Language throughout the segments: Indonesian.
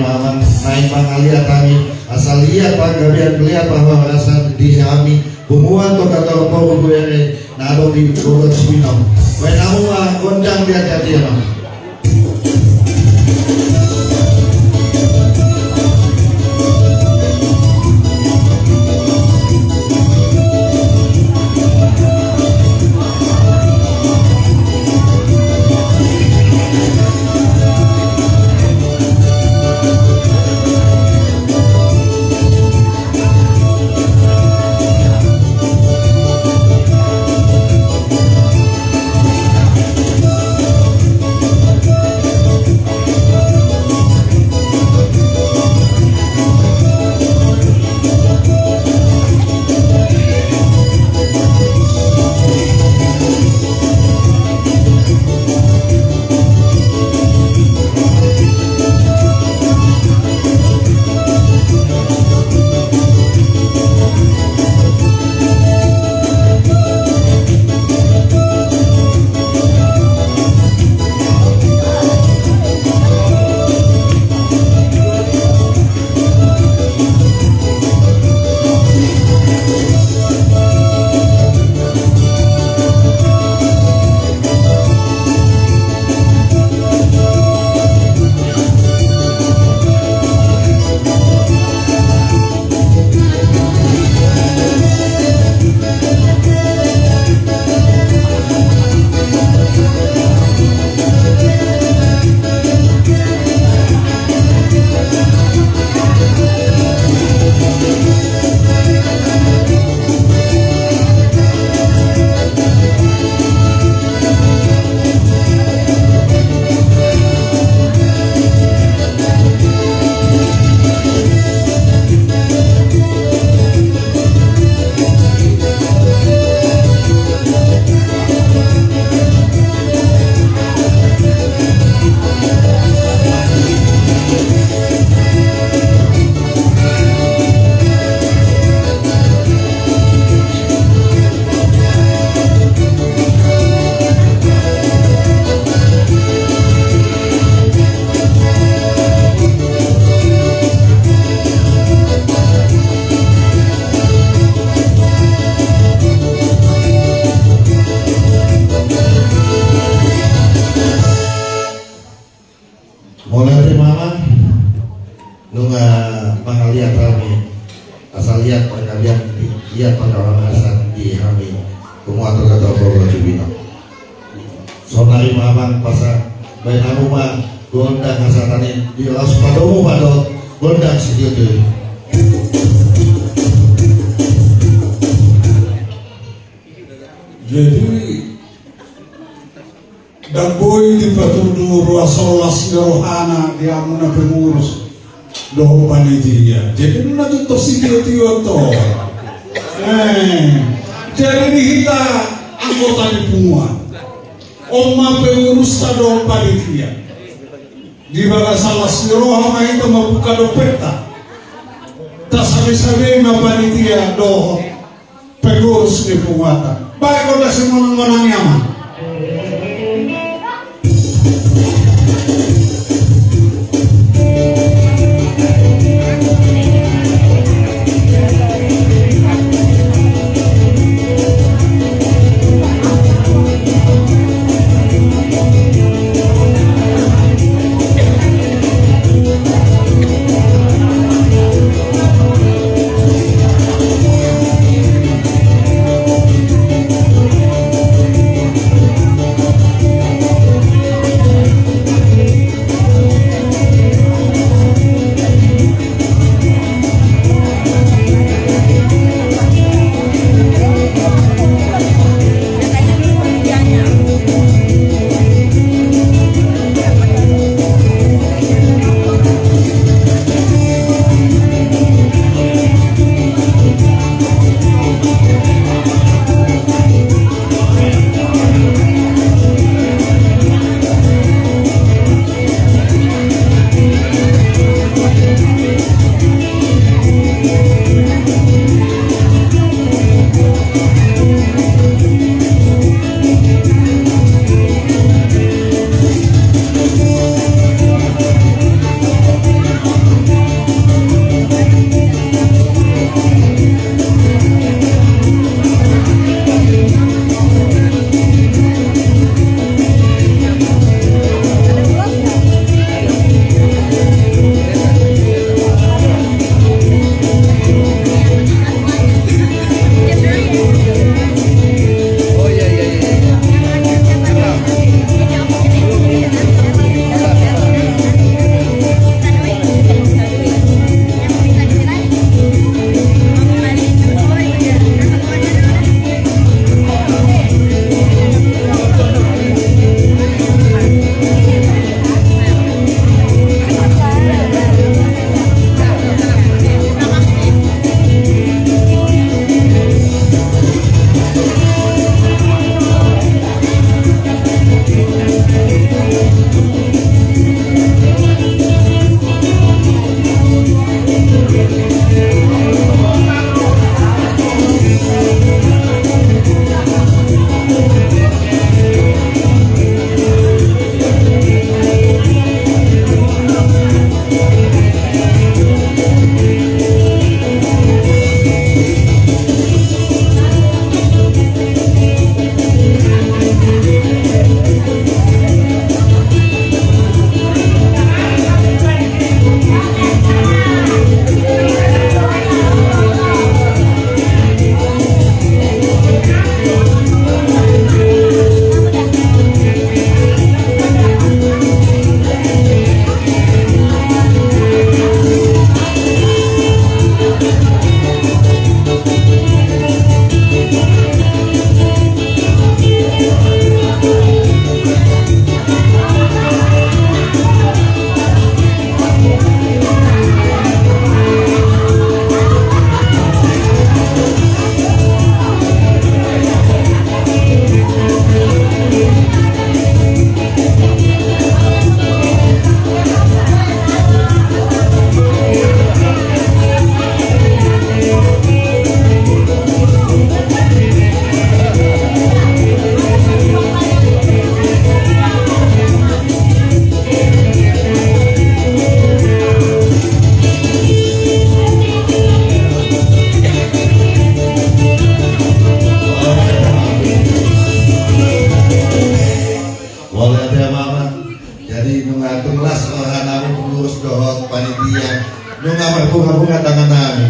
mamang naik pangalia kami asal lihat pagabian melihat bahwa rasa di kami hubungan to kata apa gue nado di urut Swinong when aku gondang dia jadi no. Mulai mama nunga pangalian kami asal lihat pangalian lihat pangalaman asal di kami kumuatur kata Bapak Jubino sonari mamang pasar bayi namuma gondang asatane di las padomu padot gondang situ jadi dan boy di patudu ruasolas rohana di amuna pengurus doh panitia jadi nuna tuh sipil tioto jadi kita anggota di semua oma pengurus doh panitia di baga salah rohana itu membuka dopeta tak sabi-sabi ma panitia doh pengurus di penguatan baik kalau semua menang nyaman. ya mama. Jadi nunga kelas kami pengurus dohot panitia nunga bunga-bunga tangan kami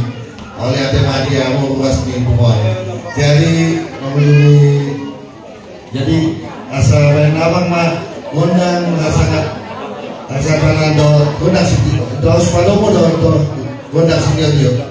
oleh ate madia mau ruas nih pokok. Jadi jadi asal main abang mah undang sangat asal karena do undang sih do sepalomo do undang sih dia.